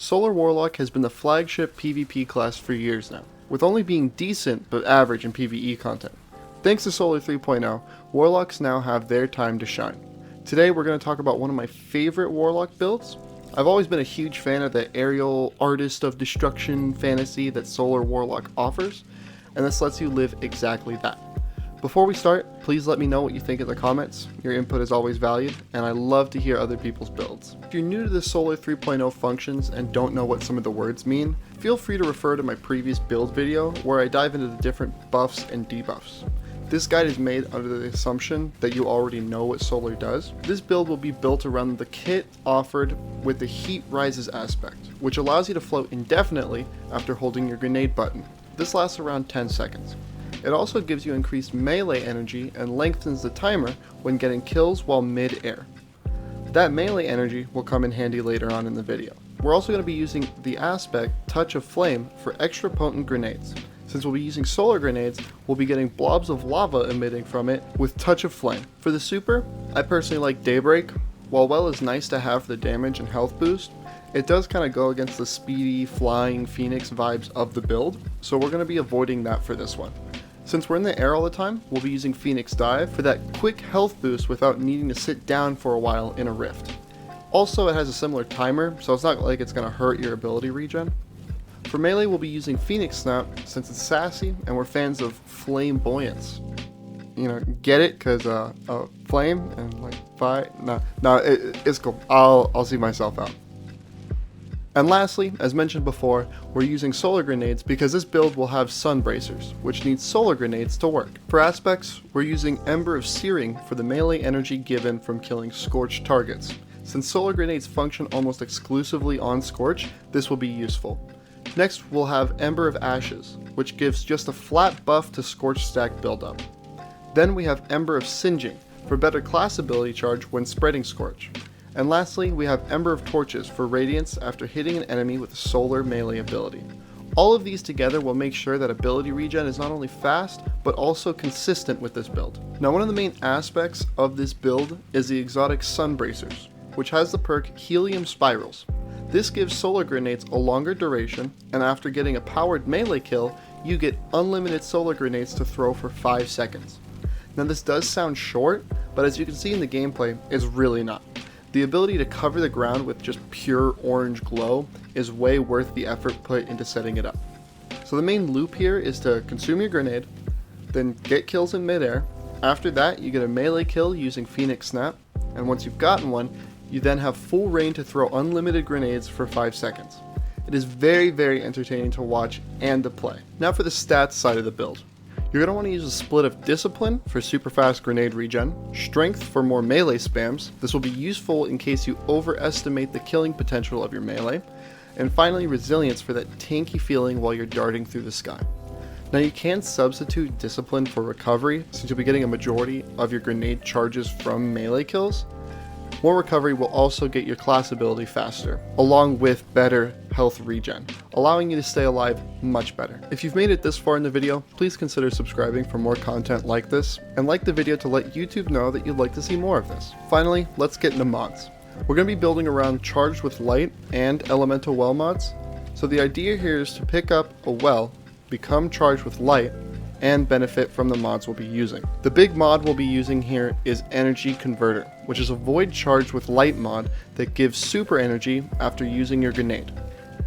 Solar Warlock has been the flagship PvP class for years now, with only being decent but average in PvE content. Thanks to Solar 3.0, Warlocks now have their time to shine. Today we're going to talk about one of my favorite Warlock builds. I've always been a huge fan of the aerial artist of destruction fantasy that Solar Warlock offers, and this lets you live exactly that. Before we start, please let me know what you think in the comments. Your input is always valued, and I love to hear other people's builds. If you're new to the Solar 3.0 functions and don't know what some of the words mean, feel free to refer to my previous build video where I dive into the different buffs and debuffs. This guide is made under the assumption that you already know what Solar does. This build will be built around the kit offered with the Heat Rises aspect, which allows you to float indefinitely after holding your grenade button. This lasts around 10 seconds. It also gives you increased melee energy and lengthens the timer when getting kills while mid-air. That melee energy will come in handy later on in the video. We're also going to be using the aspect Touch of Flame for extra potent grenades. Since we'll be using solar grenades, we'll be getting blobs of lava emitting from it with Touch of Flame. For the super, I personally like Daybreak. While is nice to have for the damage and health boost, it does kind of go against the speedy, flying Phoenix vibes of the build, so we're going to be avoiding that for this one. Since we're in the air all the time, we'll be using Phoenix Dive for that quick health boost without needing to sit down for a while in a rift. Also, it has a similar timer, so it's not like it's going to hurt your ability regen. For melee, we'll be using Phoenix Snap since it's sassy and we're fans of Flamboyance. You know, get it? Because flame and like fire. No, it's cool. I'll see myself out. And lastly, as mentioned before, we're using solar grenades because this build will have sun bracers, which needs solar grenades to work. For aspects, we're using Ember of Searing for the melee energy given from killing scorched targets. Since solar grenades function almost exclusively on Scorch, this will be useful. Next, we'll have Ember of Ashes, which gives just a flat buff to Scorch stack buildup. Then we have Ember of Singeing for better class ability charge when spreading Scorch. And lastly, we have Ember of Torches for Radiance after hitting an enemy with a solar melee ability. All of these together will make sure that ability regen is not only fast, but also consistent with this build. Now, one of the main aspects of this build is the exotic Sun Bracers, which has the perk Helium Spirals. This gives solar grenades a longer duration, and after getting a powered melee kill, you get unlimited solar grenades to throw for 5 seconds. Now, this does sound short, but as you can see in the gameplay, it's really not. The ability to cover the ground with just pure orange glow is way worth the effort put into setting it up. So the main loop here is to consume your grenade, then get kills in midair. After that, you get a melee kill using Phoenix Snap, and once you've gotten one, you then have full reign to throw unlimited grenades for 5 seconds. It is very entertaining to watch and to play. Now for the stats side of the build. You're going to want to use a split of Discipline for super fast grenade regen, Strength for more melee spams, this will be useful in case you overestimate the killing potential of your melee, and finally Resilience for that tanky feeling while you're darting through the sky. Now you can substitute Discipline for Recovery since you'll be getting a majority of your grenade charges from melee kills. More recovery will also get your class ability faster, along with better health regen, allowing you to stay alive much better. If you've made it this far in the video, please consider subscribing for more content like this, and like the video to let YouTube know that you'd like to see more of this. Finally, let's get into mods. We're going to be building around Charged with Light and Elemental Well mods, so the idea here is to pick up a well, become Charged with Light, and benefit from the mods we'll be using. The big mod we'll be using here is Energy Converter, which is a void charged with light mod that gives super energy after using your grenade.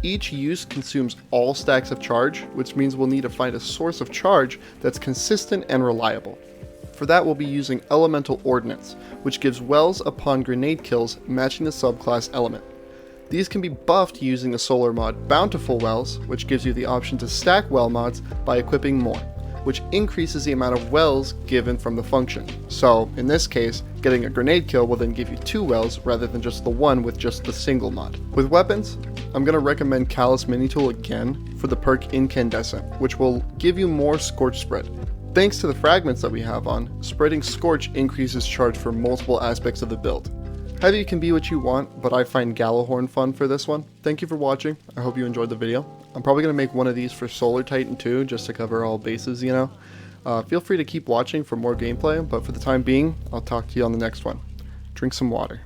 Each use consumes all stacks of charge, which means we'll need to find a source of charge that's consistent and reliable. For that, we'll be using Elemental Ordnance, which gives wells upon grenade kills matching the subclass element. These can be buffed using the solar mod Bountiful Wells, which gives you the option to stack well mods by equipping more, which increases the amount of wells given from the function. So in this case, getting a grenade kill will then give you 2 wells rather than just the one with just the single mod. With weapons, I'm going to recommend Callus Mini Tool again for the perk Incandescent, which will give you more Scorch spread. Thanks to the fragments that we have on, spreading Scorch increases charge for multiple aspects of the build. Heavy can be what you want, but I find Gallahorn fun for this one. Thank you for watching. I hope you enjoyed the video. I'm probably going to make one of these for Solar Titan too, just to cover all bases, you know. Feel free to keep watching for more gameplay, but for the time being, I'll talk to you on the next one. Drink some water.